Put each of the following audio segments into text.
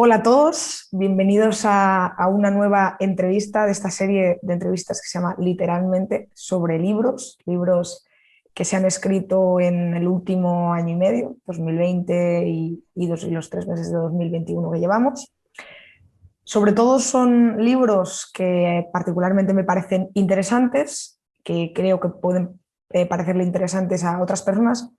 Hola a todos, bienvenidos a una nueva entrevista de esta serie de entrevistas que se llama literalmente sobre libros que se han escrito en el último año y medio, 2020 y los 3 meses de 2021 que llevamos. Sobre todo son libros que particularmente me parecen interesantes, que creo que pueden parecerle interesantes a otras personas,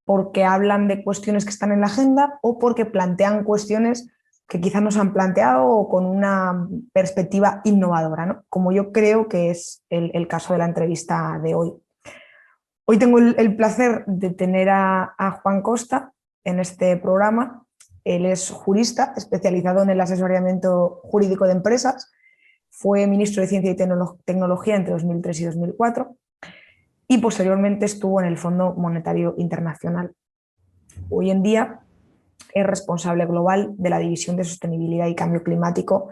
porque hablan de cuestiones que están en la agenda o porque plantean cuestiones que quizás nos han planteado o con una perspectiva innovadora, ¿no? Como yo creo que es el caso de la entrevista de hoy. Hoy tengo el placer de tener a Juan Costa en este programa. Él es jurista especializado en el asesoramiento jurídico de empresas. Fue ministro de Ciencia y Tecnología entre 2003 y 2004 y posteriormente estuvo en el Fondo Monetario Internacional. Hoy en día es responsable global de la División de Sostenibilidad y Cambio Climático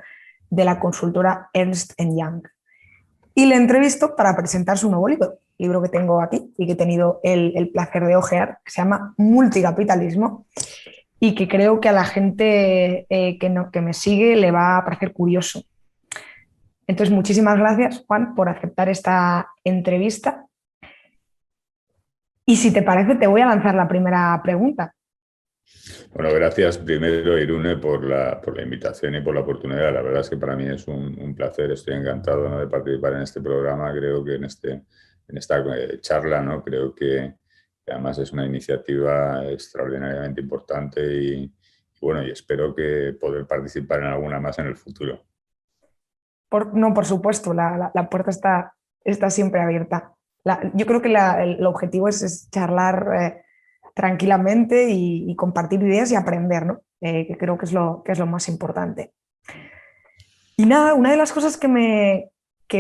de la consultora Ernst & Young. Y le entrevisto para presentar su nuevo libro que tengo aquí y que he tenido el placer de hojear, que se llama Multicapitalismo, y que creo que a la gente que me sigue le va a parecer curioso. Entonces, muchísimas gracias, Juan, por aceptar esta entrevista. Y si te parece, te voy a lanzar la primera pregunta. Bueno, gracias primero, Irune, por la invitación y por la oportunidad. La verdad es que para mí es un placer, estoy encantado, ¿no?, de participar en este programa. Creo que en esta charla, ¿no?, creo que además es una iniciativa extraordinariamente importante y bueno, y espero que poder participar en alguna más en el futuro. Por supuesto, la puerta está siempre abierta. Yo creo que el objetivo es charlar tranquilamente y compartir ideas y aprender, ¿no? Que creo que es lo más importante. Y nada, una de las cosas que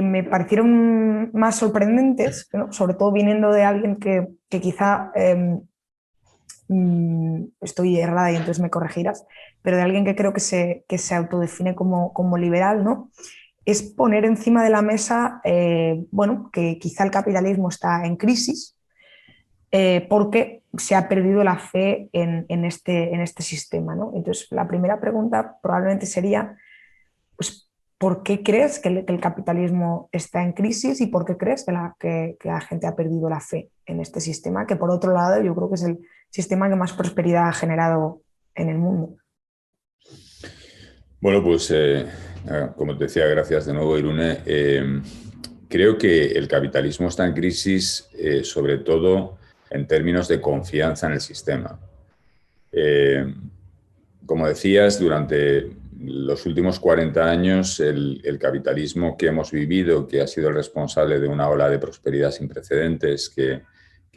me parecieron más sorprendentes, ¿no?, sobre todo viniendo de alguien que quizá estoy errada y entonces me corregirás, pero de alguien que creo que se autodefine como liberal, ¿no?, es poner encima de la mesa, bueno, que quizá el capitalismo está en crisis porque se ha perdido la fe en este sistema, ¿no? Entonces, la primera pregunta probablemente sería, pues, ¿por qué crees que el capitalismo está en crisis y por qué crees que la gente ha perdido la fe en este sistema, que por otro lado yo creo que es el sistema que más prosperidad ha generado en el mundo? Bueno, pues como te decía, gracias de nuevo, Irune. Creo que el capitalismo está en crisis, sobre todo en términos de confianza en el sistema. Como decías, durante los últimos 40 años, el capitalismo que hemos vivido, que ha sido el responsable de una ola de prosperidad sin precedentes, que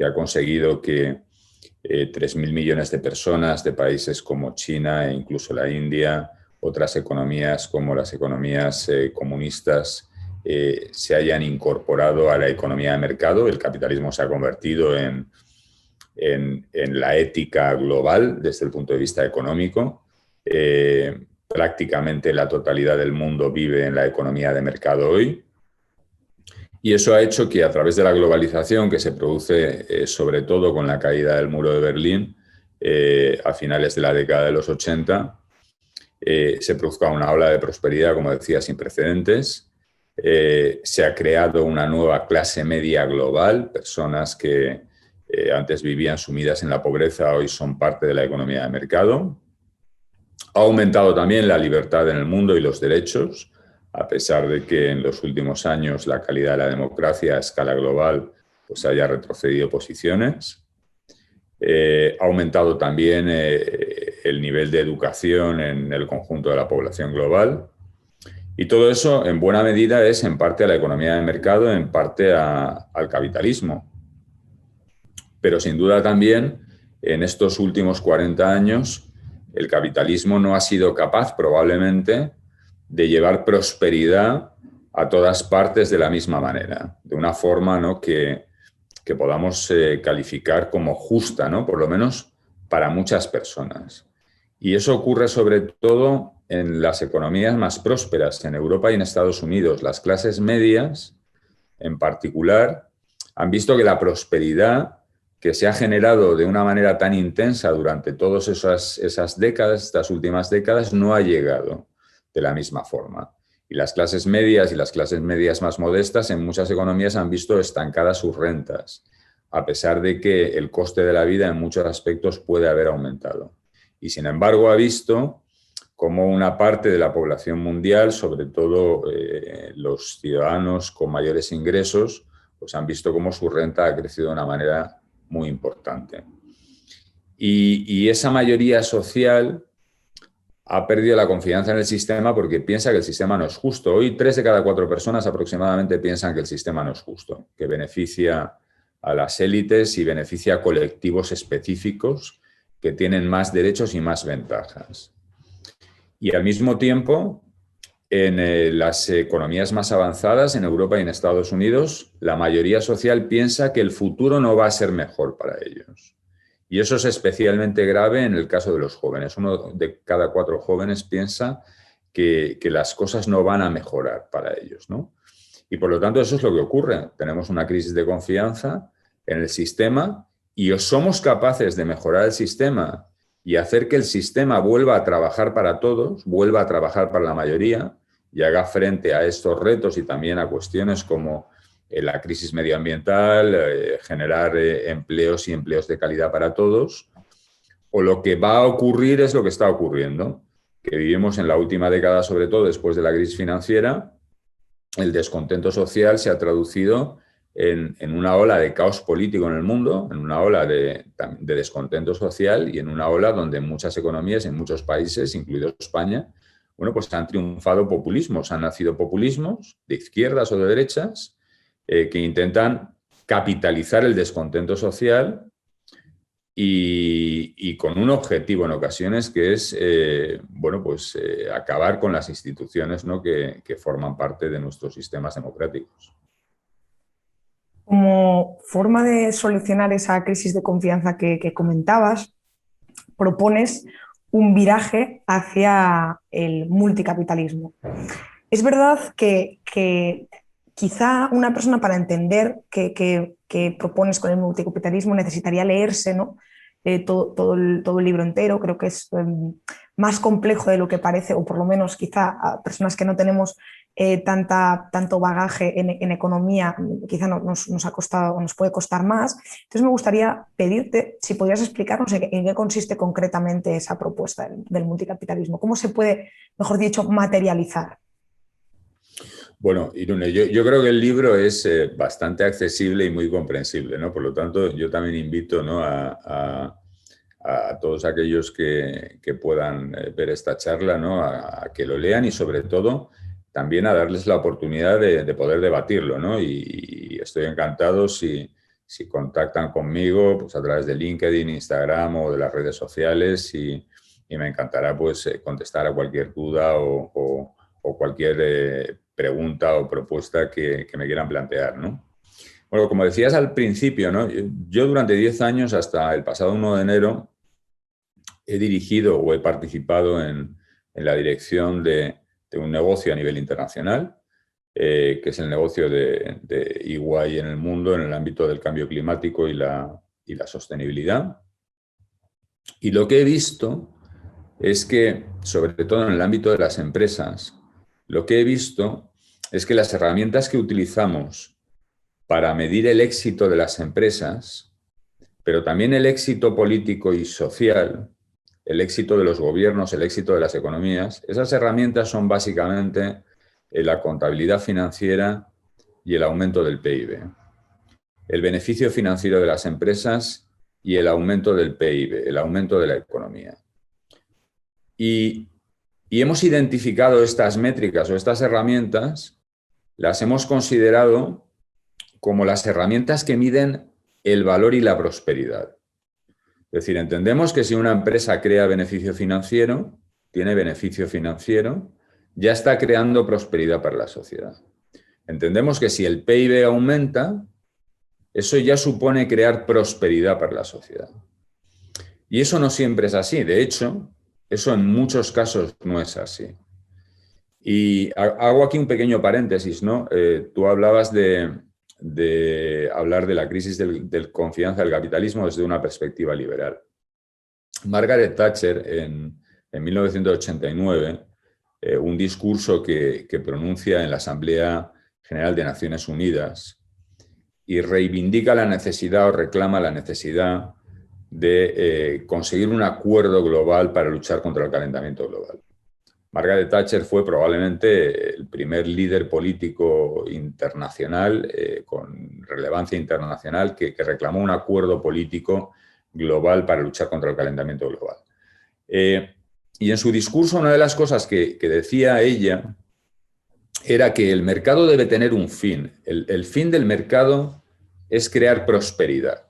ha conseguido que 3.000 millones de personas de países como China e incluso la India, otras economías como las economías comunistas, se hayan incorporado a la economía de mercado. El capitalismo se ha convertido en la ética global desde el punto de vista económico. Prácticamente la totalidad del mundo vive en la economía de mercado hoy. Y eso ha hecho que a través de la globalización, que se produce sobre todo con la caída del muro de Berlín a finales de la década de los 80, se produzca una ola de prosperidad, como decía, sin precedentes. Se ha creado una nueva clase media global, personas que antes vivían sumidas en la pobreza, hoy son parte de la economía de mercado. Ha aumentado también la libertad en el mundo y los derechos, a pesar de que en los últimos años la calidad de la democracia a escala global pues haya retrocedido posiciones. Ha aumentado también el nivel de educación en el conjunto de la población global. Y todo eso, en buena medida, es en parte a la economía de mercado, en parte al capitalismo. Pero sin duda también, en estos últimos 40 años, el capitalismo no ha sido capaz, probablemente, de llevar prosperidad a todas partes de la misma manera, de una forma, ¿no?, que podamos calificar como justa, ¿no?, por lo menos para muchas personas. Y eso ocurre sobre todo en las economías más prósperas, en Europa y en Estados Unidos. Las clases medias, en particular, han visto que la prosperidad que se ha generado de una manera tan intensa durante todas esas décadas, estas últimas décadas, no ha llegado de la misma forma. Y las clases medias y las clases medias más modestas en muchas economías han visto estancadas sus rentas, a pesar de que el coste de la vida en muchos aspectos puede haber aumentado. Y sin embargo ha visto cómo una parte de la población mundial, sobre todo los ciudadanos con mayores ingresos, pues han visto cómo su renta ha crecido de una manera muy importante. Y esa mayoría social ha perdido la confianza en el sistema porque piensa que el sistema no es justo. Hoy 3 de cada 4 personas aproximadamente piensan que el sistema no es justo, que beneficia a las élites y beneficia a colectivos específicos que tienen más derechos y más ventajas. Y al mismo tiempo, en las economías más avanzadas, en Europa y en Estados Unidos, la mayoría social piensa que el futuro no va a ser mejor para ellos. Y eso es especialmente grave en el caso de los jóvenes. 1 de cada 4 jóvenes piensa que las cosas no van a mejorar para ellos, ¿no? Y por lo tanto eso es lo que ocurre. Tenemos una crisis de confianza en el sistema y o somos capaces de mejorar el sistema y hacer que el sistema vuelva a trabajar para todos, vuelva a trabajar para la mayoría y haga frente a estos retos y también a cuestiones como la crisis medioambiental, generar empleos y empleos de calidad para todos, o lo que va a ocurrir es lo que está ocurriendo, que vivimos en la última década, sobre todo después de la crisis financiera. El descontento social se ha traducido en una ola de caos político en el mundo, en una ola de descontento social y en una ola donde en muchas economías, en muchos países, incluido España, bueno, pues han triunfado populismos, han nacido populismos de izquierdas o de derechas que intentan capitalizar el descontento social y con un objetivo en ocasiones que es bueno, pues, acabar con las instituciones, ¿no?, que forman parte de nuestros sistemas democráticos. Como forma de solucionar esa crisis de confianza que comentabas, propones un viraje hacia el multicapitalismo. Es verdad que quizá una persona, para entender qué propones con el multicapitalismo, necesitaría leerse, ¿no?, todo el libro entero. Creo que es más complejo de lo que parece, o por lo menos quizá a personas que no tenemos tanto bagaje en economía, quizá nos ha costado o nos puede costar más. Entonces me gustaría pedirte si podrías explicarnos en qué consiste concretamente esa propuesta del multicapitalismo, cómo se puede, mejor dicho, materializar. Bueno, Irune, yo creo que el libro es bastante accesible y muy comprensible, ¿no? Por lo tanto, yo también invito, ¿no?, a todos aquellos que puedan ver esta charla, ¿no?, a que lo lean y, sobre todo, también a darles la oportunidad de poder debatirlo, ¿no? Y estoy encantado si contactan conmigo, pues, a través de LinkedIn, Instagram o de las redes sociales, y me encantará, pues, contestar a cualquier duda o cualquier pregunta o propuesta que me quieran plantear, ¿no? Bueno, como decías al principio, ¿no?, yo durante 10 años, hasta el pasado 1 de enero, he dirigido o he participado en la dirección de un negocio a nivel internacional, que es el negocio de EY en el mundo, en el ámbito del cambio climático y la sostenibilidad. Y lo que he visto es que, sobre todo en el ámbito de las empresas, lo que he visto es que las herramientas que utilizamos para medir el éxito de las empresas, pero también el éxito político y social, el éxito de los gobiernos, el éxito de las economías, esas herramientas son básicamente la contabilidad financiera y el aumento del PIB. El beneficio financiero de las empresas y el aumento del PIB, el aumento de la economía. Y hemos identificado estas métricas o estas herramientas, las hemos considerado como las herramientas que miden el valor y la prosperidad. Es decir, entendemos que si una empresa crea beneficio financiero, tiene beneficio financiero, ya está creando prosperidad para la sociedad. Entendemos que si el PIB aumenta, eso ya supone crear prosperidad para la sociedad. Y eso no siempre es así. De hecho, eso en muchos casos no es así. Y hago aquí un pequeño paréntesis, ¿no? Tú hablabas de de hablar de la crisis de confianza del capitalismo desde una perspectiva liberal. Margaret Thatcher, en 1989, un discurso que pronuncia en la Asamblea General de Naciones Unidas y reivindica la necesidad o reclama la necesidad de conseguir un acuerdo global para luchar contra el calentamiento global. Margaret Thatcher fue probablemente el primer líder político internacional con relevancia internacional que reclamó un acuerdo político global para luchar contra el calentamiento global. Y en su discurso una de las cosas que decía ella era que el mercado debe tener un fin. El fin del mercado es crear prosperidad.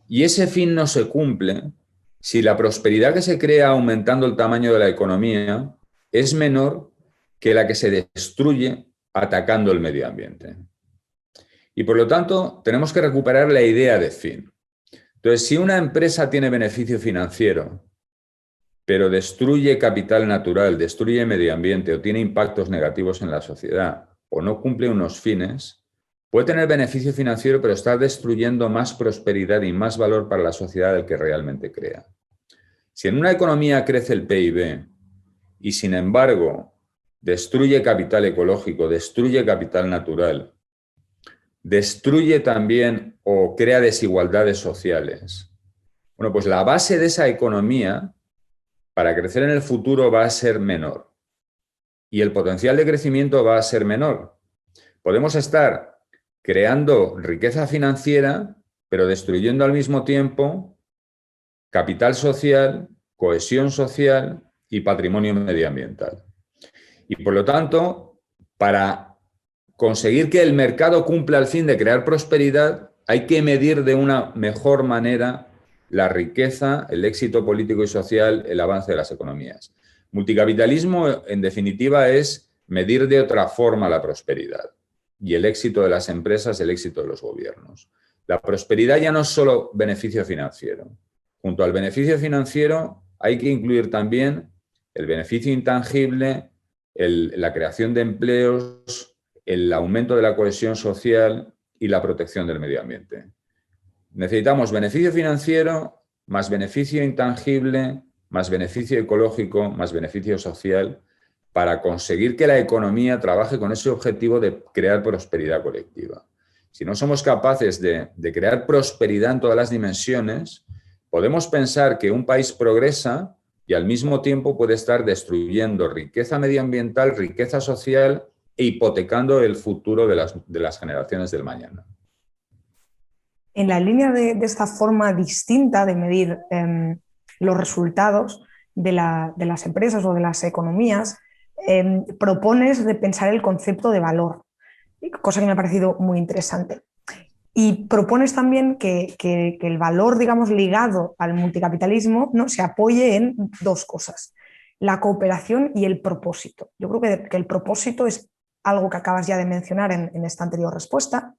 Y ese fin no se cumple si la prosperidad que se crea aumentando el tamaño de la economía es menor que la que se destruye atacando el medio ambiente. Y por lo tanto, tenemos que recuperar la idea de fin. Entonces, si una empresa tiene beneficio financiero, pero destruye capital natural, destruye medio ambiente o tiene impactos negativos en la sociedad o no cumple unos fines, puede tener beneficio financiero, pero está destruyendo más prosperidad y más valor para la sociedad del que realmente crea. Si en una economía crece el PIB y, sin embargo, destruye capital ecológico, destruye capital natural, destruye también o crea desigualdades sociales, bueno, pues la base de esa economía para crecer en el futuro va a ser menor y el potencial de crecimiento va a ser menor. Podemos estar creando riqueza financiera, pero destruyendo al mismo tiempo capital social, cohesión social y patrimonio medioambiental. Y por lo tanto, para conseguir que el mercado cumpla el fin de crear prosperidad, hay que medir de una mejor manera la riqueza, el éxito político y social, el avance de las economías. Multicapitalismo, en definitiva, es medir de otra forma la prosperidad y el éxito de las empresas, el éxito de los gobiernos. La prosperidad ya no es solo beneficio financiero. Junto al beneficio financiero hay que incluir también el beneficio intangible, la creación de empleos, el aumento de la cohesión social y la protección del medio ambiente. Necesitamos beneficio financiero, más beneficio intangible, más beneficio ecológico, más beneficio social, para conseguir que la economía trabaje con ese objetivo de crear prosperidad colectiva. Si no somos capaces de crear prosperidad en todas las dimensiones, podemos pensar que un país progresa y al mismo tiempo puede estar destruyendo riqueza medioambiental, riqueza social e hipotecando el futuro de las generaciones del mañana. En la línea de esta forma distinta de medir los resultados de las empresas o de las economías, propones repensar el concepto de valor, cosa que me ha parecido muy interesante. Y propones también que el valor, digamos, ligado al multicapitalismo, ¿no?, se apoye en dos cosas: la cooperación y el propósito. Yo creo que el propósito es algo que acabas ya de mencionar en esta anterior respuesta,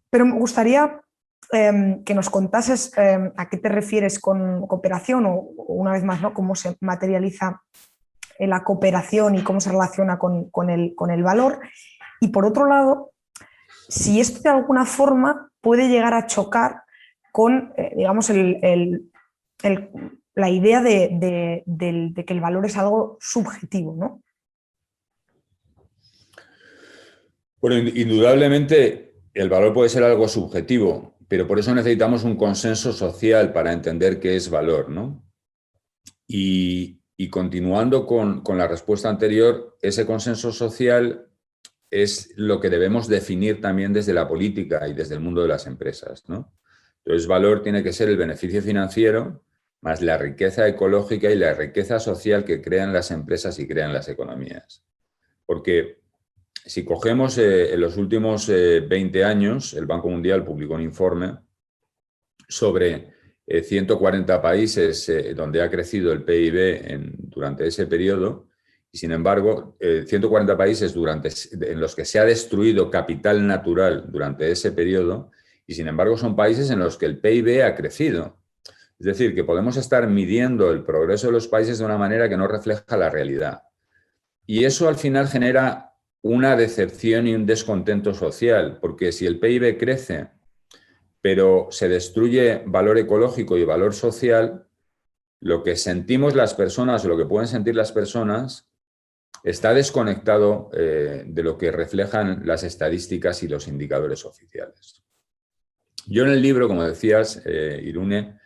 pero me gustaría que nos contases a qué te refieres con cooperación o una vez más, ¿no?, cómo se materializa la cooperación y cómo se relaciona con el valor. Y por otro lado, si esto de alguna forma puede llegar a chocar con, digamos, la idea de que el valor es algo subjetivo, ¿no? Bueno, indudablemente el valor puede ser algo subjetivo, pero por eso necesitamos un consenso social para entender qué es valor, ¿no? Y continuando con la respuesta anterior, ese consenso social es lo que debemos definir también desde la política y desde el mundo de las empresas, ¿no? Entonces, valor tiene que ser el beneficio financiero más la riqueza ecológica y la riqueza social que crean las empresas y crean las economías. Porque si cogemos en los últimos 20 años, el Banco Mundial publicó un informe sobre 140 países donde ha crecido el PIB durante ese periodo, y sin embargo, 140 países en los que se ha destruido capital natural durante ese periodo, y sin embargo son países en los que el PIB ha crecido. Es decir, que podemos estar midiendo el progreso de los países de una manera que no refleja la realidad. Y eso al final genera una decepción y un descontento social, porque si el PIB crece, pero se destruye valor ecológico y valor social, lo que sentimos las personas o lo que pueden sentir las personas está desconectado de lo que reflejan las estadísticas y los indicadores oficiales. Yo en el libro, como decías, Irune,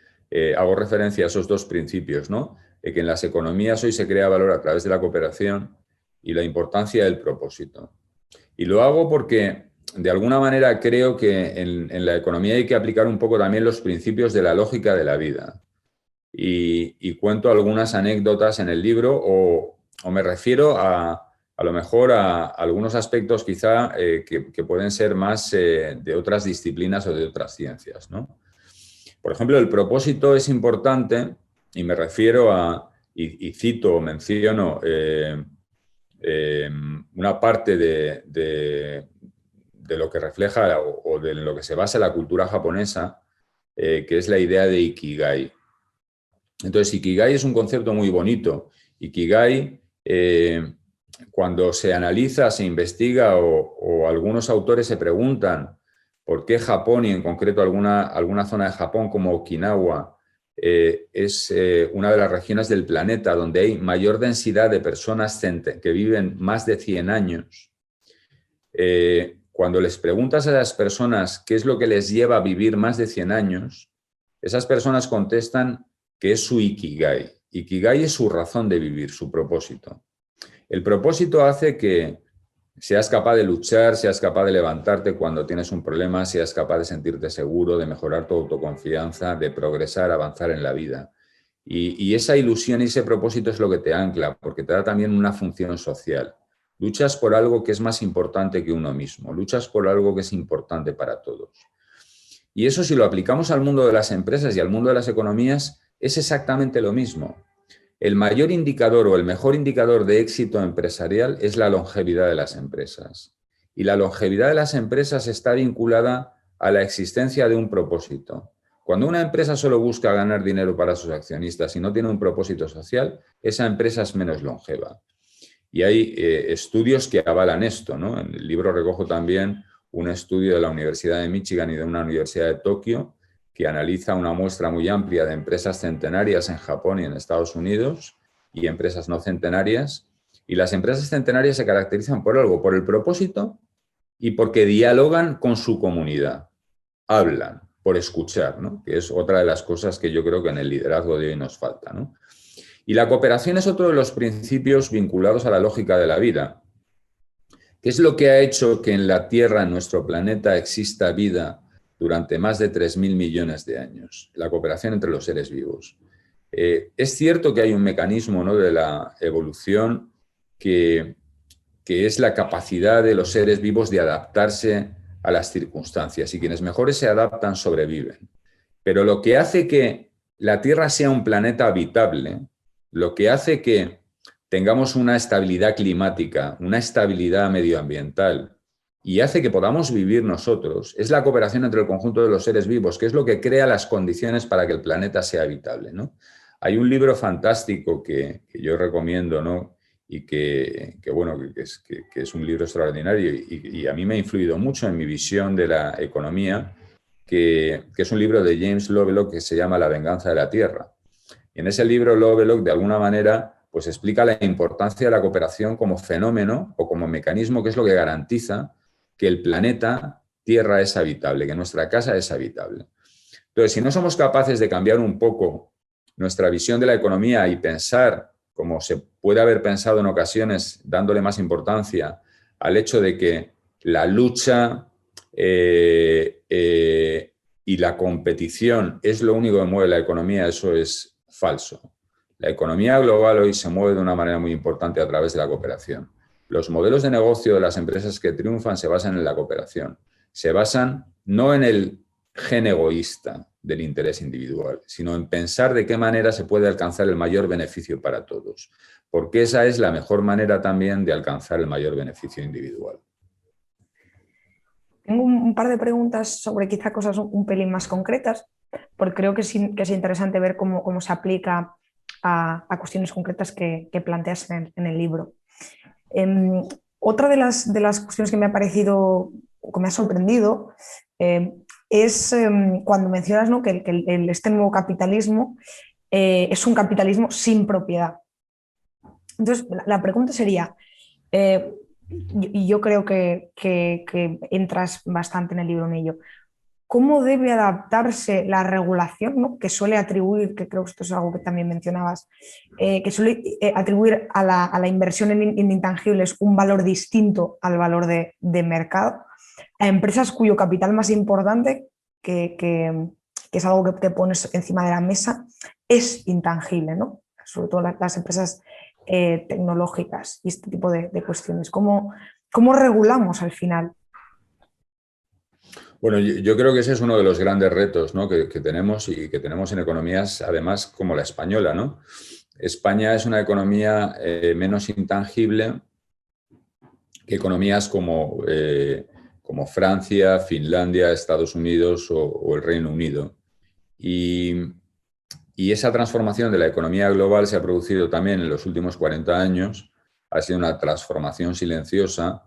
hago referencia a esos dos principios, ¿no? Que en las economías hoy se crea valor a través de la cooperación y la importancia del propósito. Y lo hago porque, de alguna manera, creo que en la economía hay que aplicar un poco también los principios de la lógica de la vida. Y cuento algunas anécdotas en el libro o me refiero a lo mejor a algunos aspectos quizá que pueden ser más de otras disciplinas o de otras ciencias, ¿no? Por ejemplo, el propósito es importante y me refiero a, y cito o menciono una parte de lo que refleja o de lo que se basa la cultura japonesa, que es la idea de Ikigai. Entonces, Ikigai es un concepto muy bonito. Ikigai, cuando se analiza, se investiga o algunos autores se preguntan por qué Japón y en concreto alguna zona de Japón como Okinawa es una de las regiones del planeta donde hay mayor densidad de personas que viven más de 100 años. Cuando les preguntas a las personas qué es lo que les lleva a vivir más de 100 años, esas personas contestan que es su Ikigai. Ikigai es su razón de vivir, su propósito. El propósito hace que seas capaz de luchar, seas capaz de levantarte cuando tienes un problema, seas capaz de sentirte seguro, de mejorar tu autoconfianza, de progresar, avanzar en la vida. Y esa ilusión y ese propósito es lo que te ancla, porque te da también una función social. Luchas por algo que es más importante que uno mismo, luchas por algo que es importante para todos. Y eso, si lo aplicamos al mundo de las empresas y al mundo de las economías, es exactamente lo mismo. El mayor indicador o el mejor indicador de éxito empresarial es la longevidad de las empresas. Y la longevidad de las empresas está vinculada a la existencia de un propósito. Cuando una empresa solo busca ganar dinero para sus accionistas y no tiene un propósito social, esa empresa es menos longeva. Y hay estudios que avalan esto, ¿no? En el libro recojo también un estudio de la Universidad de Michigan y de una universidad de Tokio que analiza una muestra muy amplia de empresas centenarias en Japón y en Estados Unidos y empresas no centenarias. Y las empresas centenarias se caracterizan por algo, por el propósito y porque dialogan con su comunidad, hablan por escuchar, ¿no? Que es otra de las cosas que yo creo que en el liderazgo de hoy nos falta, ¿no? Y la cooperación es otro de los principios vinculados a la lógica de la vida. ¿Qué es lo que ha hecho que en la Tierra, en nuestro planeta, exista vida durante más de 3.000 millones de años? La cooperación entre los seres vivos. Es cierto que hay un mecanismo, ¿no?, de la evolución que es la capacidad de los seres vivos de adaptarse a las circunstancias y quienes mejores se adaptan sobreviven. Pero lo que hace que la Tierra sea un planeta habitable, lo que hace que tengamos una estabilidad climática, una estabilidad medioambiental y hace que podamos vivir nosotros, es la cooperación entre el conjunto de los seres vivos, que es lo que crea las condiciones para que el planeta sea habitable, ¿no? Hay un libro fantástico que yo recomiendo, ¿no?, y que es un libro extraordinario y a mí me ha influido mucho en mi visión de la economía, que es un libro de James Lovelock que se llama La venganza de la Tierra. Y en ese libro Lovelock, de alguna manera, pues explica la importancia de la cooperación como fenómeno o como mecanismo que es lo que garantiza que el planeta Tierra es habitable, que nuestra casa es habitable. Entonces, si no somos capaces de cambiar un poco nuestra visión de la economía y pensar, como se puede haber pensado en ocasiones, dándole más importancia al hecho de que la lucha y la competición es lo único que mueve la economía, eso es falso. La economía global hoy se mueve de una manera muy importante a través de la cooperación. Los modelos de negocio de las empresas que triunfan se basan en la cooperación. Se basan no en el gen egoísta del interés individual, sino en pensar de qué manera se puede alcanzar el mayor beneficio para todos, porque esa es la mejor manera también de alcanzar el mayor beneficio individual. Tengo un par de preguntas sobre quizá cosas un pelín más concretas, porque creo que es interesante ver cómo se aplica a cuestiones concretas que planteas en el libro. Otra de las cuestiones que me ha parecido, que me ha sorprendido, es cuando mencionas, ¿no?, que este nuevo capitalismo es un capitalismo sin propiedad. Entonces, la pregunta sería, y yo creo que entras bastante en el libro en ello, ¿cómo debe adaptarse la regulación, ¿no?, que suele atribuir, que creo que esto es algo que también mencionabas, que suele atribuir a la inversión en intangibles un valor distinto al valor de mercado, a empresas cuyo capital más importante, que es algo que pones encima de la mesa, es intangible, ¿no? Sobre todo las empresas tecnológicas y este tipo de cuestiones? ¿Cómo regulamos al final? Bueno, yo creo que ese es uno de los grandes retos, ¿no?, que tenemos y que tenemos en economías, además, como la española, ¿no? España es una economía menos intangible que economías como Francia, Finlandia, Estados Unidos o el Reino Unido. Y esa transformación de la economía global se ha producido también en los últimos 40 años. Ha sido una transformación silenciosa,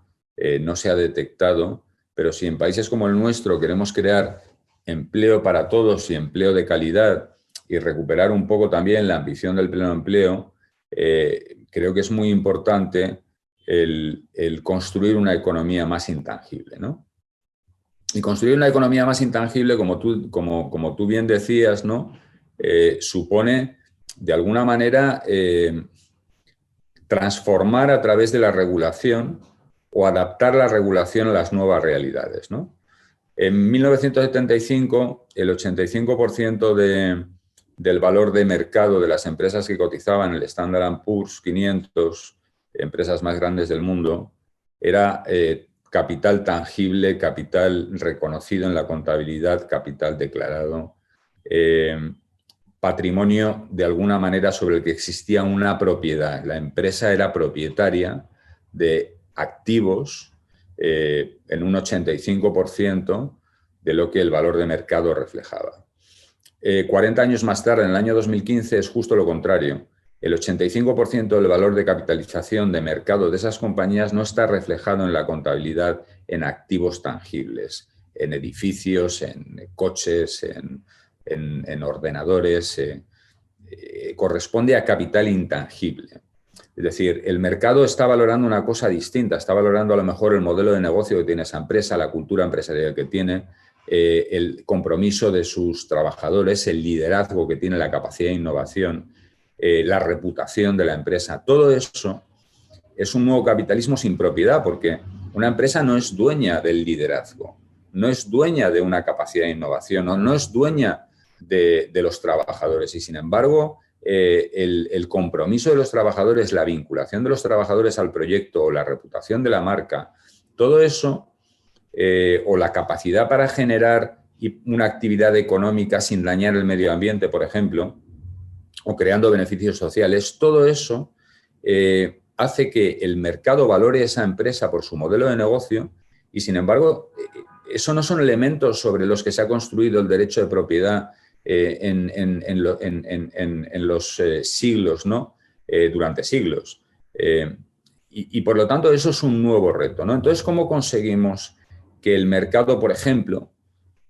no se ha detectado, pero si en países como el nuestro queremos crear empleo para todos y empleo de calidad y recuperar un poco también la ambición del pleno empleo, creo que es muy importante el construir una economía más intangible, ¿no? Y construir una economía más intangible, como tú bien decías, ¿no?, supone, de alguna manera, transformar a través de la regulación o adaptar la regulación a las nuevas realidades, ¿no? En 1975, el 85% del valor de mercado de las empresas que cotizaban en el Standard & Poor's 500, empresas más grandes del mundo, era capital tangible, capital reconocido en la contabilidad, capital declarado, patrimonio de alguna manera sobre el que existía una propiedad. La empresa era propietaria de activos en un 85% de lo que el valor de mercado reflejaba. 40 años más tarde, en el año 2015, es justo lo contrario. El 85% del valor de capitalización de mercado de esas compañías no está reflejado en la contabilidad en activos tangibles, en edificios, en coches, en ordenadores, corresponde a capital intangible. Es decir, el mercado está valorando una cosa distinta, está valorando a lo mejor el modelo de negocio que tiene esa empresa, la cultura empresarial que tiene, el compromiso de sus trabajadores, el liderazgo que tiene, la capacidad de innovación, la reputación de la empresa. Todo eso es un nuevo capitalismo sin propiedad, porque una empresa no es dueña del liderazgo, no es dueña de una capacidad de innovación, no es dueña de los trabajadores. Y sin embargo, el compromiso de los trabajadores, la vinculación de los trabajadores al proyecto o la reputación de la marca, todo eso, o la capacidad para generar una actividad económica sin dañar el medio ambiente, por ejemplo, o creando beneficios sociales, todo eso hace que el mercado valore esa empresa por su modelo de negocio y, sin embargo, eso no son elementos sobre los que se ha construido el derecho de propiedad en los siglos, ¿no? Durante siglos. Y, por lo tanto, eso es un nuevo reto, ¿no? Entonces, ¿cómo conseguimos que el mercado, por ejemplo,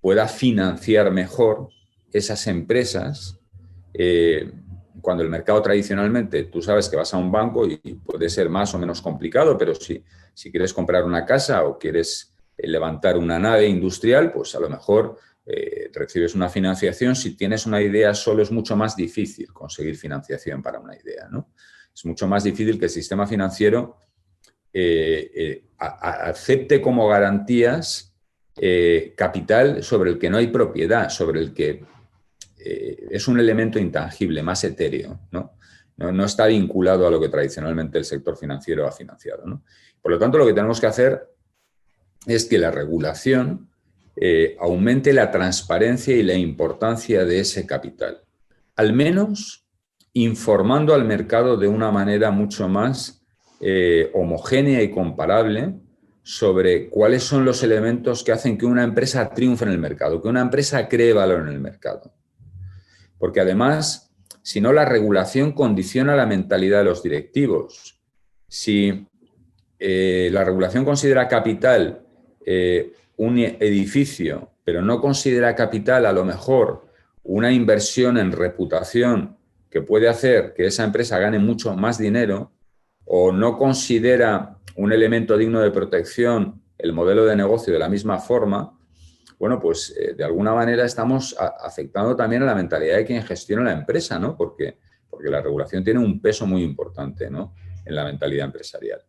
pueda financiar mejor esas empresas? Cuando el mercado tradicionalmente, tú sabes que vas a un banco y puede ser más o menos complicado, pero si quieres comprar una casa o quieres levantar una nave industrial, pues a lo mejor recibes una financiación. Si tienes una idea solo, es mucho más difícil conseguir financiación para una idea, ¿no? Es mucho más difícil que el sistema financiero acepte como garantías capital sobre el que no hay propiedad, sobre el que es un elemento intangible, más etéreo, ¿no? No está vinculado a lo que tradicionalmente el sector financiero ha financiado, ¿no? Por lo tanto, lo que tenemos que hacer es que la regulación aumente la transparencia y la importancia de ese capital, al menos informando al mercado de una manera mucho más homogénea y comparable sobre cuáles son los elementos que hacen que una empresa triunfe en el mercado, que una empresa cree valor en el mercado. Porque además, si no, la regulación condiciona la mentalidad de los directivos. Si la regulación considera capital un edificio, pero no considera capital a lo mejor una inversión en reputación que puede hacer que esa empresa gane mucho más dinero, o no considera un elemento digno de protección el modelo de negocio de la misma forma, bueno, pues de alguna manera estamos afectando también a la mentalidad de quien gestiona la empresa, ¿no? Porque la regulación tiene un peso muy importante, ¿no?, en la mentalidad empresarial.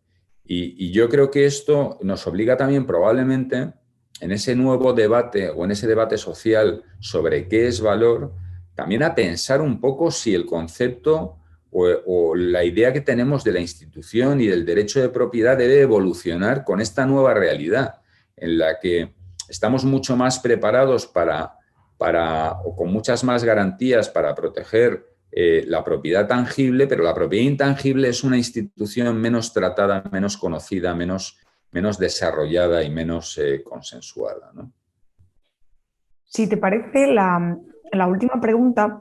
Y yo creo que esto nos obliga también probablemente en ese nuevo debate o en ese debate social sobre qué es valor, también a pensar un poco si el concepto o la idea que tenemos de la institución y del derecho de propiedad debe evolucionar con esta nueva realidad en la que estamos mucho más preparados o con muchas más garantías para proteger la propiedad tangible, pero la propiedad intangible es una institución menos tratada, menos conocida, menos desarrollada y menos consensuada, ¿no? Si te parece, la última pregunta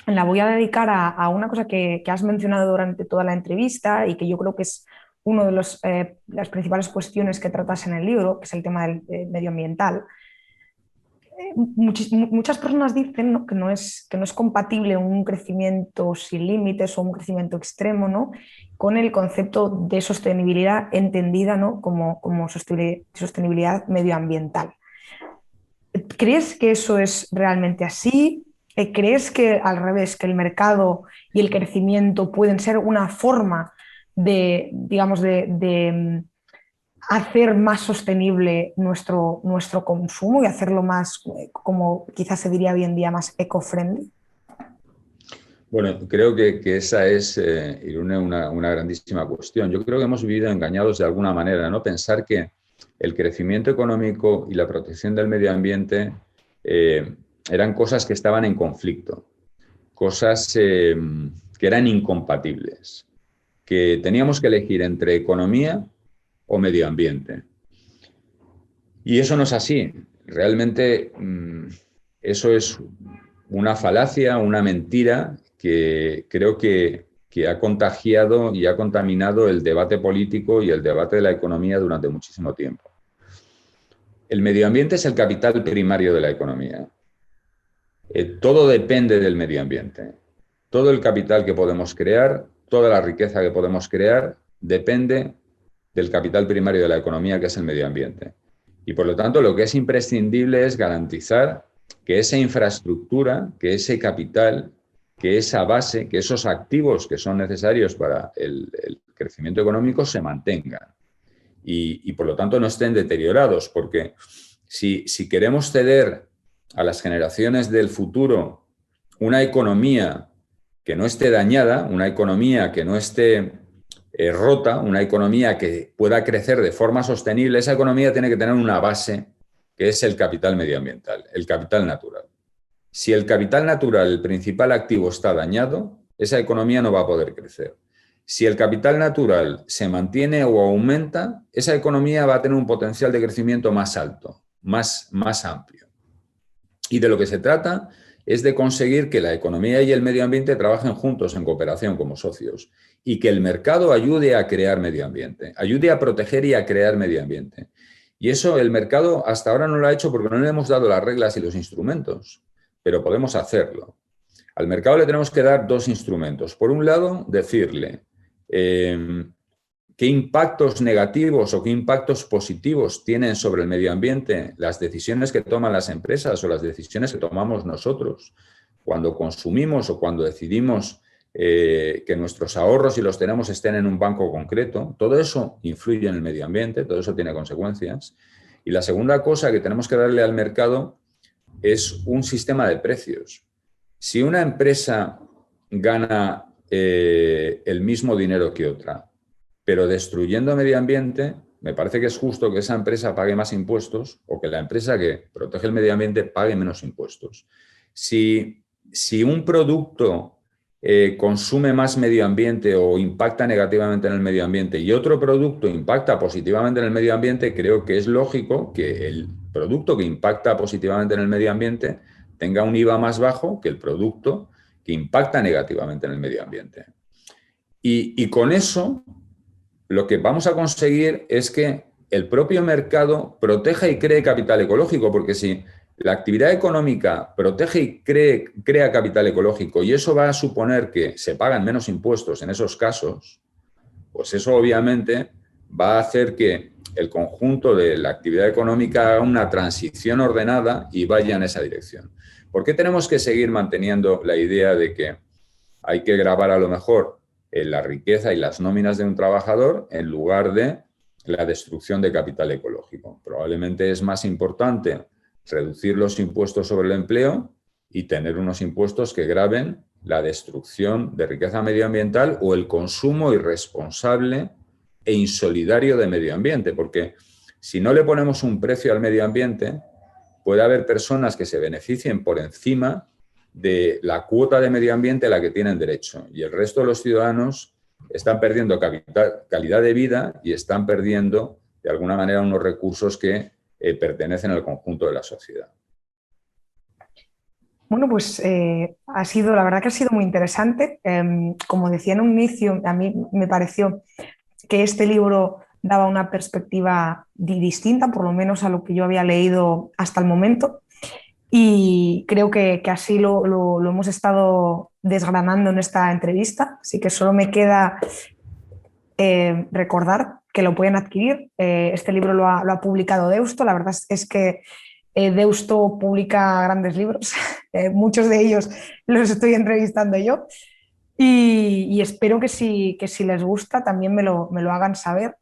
la voy a dedicar a una cosa que has mencionado durante toda la entrevista y que yo creo que es una de las principales cuestiones que tratas en el libro, que es el tema del medioambiental. Muchas personas dicen, ¿no?, que no es compatible un crecimiento sin límites o un crecimiento extremo, ¿no?, con el concepto de sostenibilidad entendida, ¿no?, como sostenibilidad medioambiental. ¿Crees que eso es realmente así? ¿Crees que al revés, que el mercado y el crecimiento pueden ser una forma de, digamos, de hacer más sostenible nuestro consumo y hacerlo más, como quizás se diría hoy en día, más eco-friendly? Bueno, creo que esa es, Irune, una grandísima cuestión. Yo creo que hemos vivido engañados de alguna manera, ¿no? Pensar que el crecimiento económico y la protección del medio ambiente eran cosas que estaban en conflicto, cosas que eran incompatibles, que teníamos que elegir entre economía o medio ambiente. Y eso no es así. Realmente eso es una falacia, una mentira que creo que ha contagiado y ha contaminado el debate político y el debate de la economía durante muchísimo tiempo. El medio ambiente es el capital primario de la economía. Todo depende del medio ambiente. Todo el capital que podemos crear, toda la riqueza que podemos crear, depende del capital primario de la economía, que es el medio ambiente. Y por lo tanto, lo que es imprescindible es garantizar que esa infraestructura, que ese capital, que esa base, que esos activos que son necesarios para el crecimiento económico se mantengan. Y por lo tanto no estén deteriorados, porque si queremos ceder a las generaciones del futuro una economía que no esté dañada, una economía que no esté rota, una economía que pueda crecer de forma sostenible, esa economía tiene que tener una base que es el capital medioambiental, el capital natural. Si el capital natural, el principal activo, está dañado, esa economía no va a poder crecer. Si el capital natural se mantiene o aumenta, esa economía va a tener un potencial de crecimiento más alto, más amplio. Y de lo que se trata es de conseguir que la economía y el medio ambiente trabajen juntos en cooperación como socios y que el mercado ayude a crear medio ambiente, ayude a proteger y a crear medio ambiente. Y eso el mercado hasta ahora no lo ha hecho porque no le hemos dado las reglas y los instrumentos, pero podemos hacerlo. Al mercado le tenemos que dar dos instrumentos. Por un lado, decirle qué impactos negativos o qué impactos positivos tienen sobre el medio ambiente las decisiones que toman las empresas o las decisiones que tomamos nosotros cuando consumimos o cuando decidimos que nuestros ahorros, si los tenemos, estén en un banco concreto. Todo eso influye en el medio ambiente, todo eso tiene consecuencias. Y la segunda cosa que tenemos que darle al mercado es un sistema de precios. Si una empresa gana el mismo dinero que otra, pero destruyendo medio ambiente, me parece que es justo que esa empresa pague más impuestos o que la empresa que protege el medio ambiente pague menos impuestos. Si un producto consume más medio ambiente o impacta negativamente en el medio ambiente y otro producto impacta positivamente en el medio ambiente, creo que es lógico que el producto que impacta positivamente en el medio ambiente tenga un IVA más bajo que el producto que impacta negativamente en el medio ambiente. Y con eso lo que vamos a conseguir es que el propio mercado proteja y cree capital ecológico, porque si la actividad económica protege y crea capital ecológico y eso va a suponer que se pagan menos impuestos en esos casos, pues eso obviamente va a hacer que el conjunto de la actividad económica haga una transición ordenada y vaya en esa dirección. ¿Por qué tenemos que seguir manteniendo la idea de que hay que gravar a lo mejor la riqueza y las nóminas de un trabajador en lugar de la destrucción de capital ecológico? Probablemente es más importante reducir los impuestos sobre el empleo y tener unos impuestos que graven la destrucción de riqueza medioambiental o el consumo irresponsable e insolidario de medio ambiente, porque si no le ponemos un precio al medio ambiente, puede haber personas que se beneficien por encima de la cuota de medio ambiente a la que tienen derecho y el resto de los ciudadanos están perdiendo calidad de vida y están perdiendo de alguna manera unos recursos que pertenecen al conjunto de la sociedad. Bueno, pues la verdad que ha sido muy interesante. Como decía en un inicio, a mí me pareció que este libro daba una perspectiva distinta, por lo menos a lo que yo había leído hasta el momento. Y creo que así lo hemos estado desgranando en esta entrevista. Así que solo me queda recordar que lo pueden adquirir. Este libro lo ha publicado Deusto. La verdad es que Deusto publica grandes libros. Muchos de ellos los estoy entrevistando yo. Y espero que si les gusta también me lo hagan saber,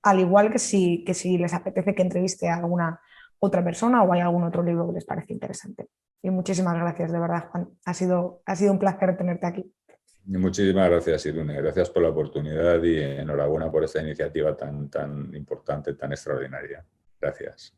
al igual que si les apetece que entreviste a alguna otra persona o hay algún otro libro que les parece interesante. Y muchísimas gracias, de verdad, Juan. Ha sido un placer tenerte aquí. Muchísimas gracias, Irune. Gracias por la oportunidad y enhorabuena por esta iniciativa tan importante, tan extraordinaria. Gracias.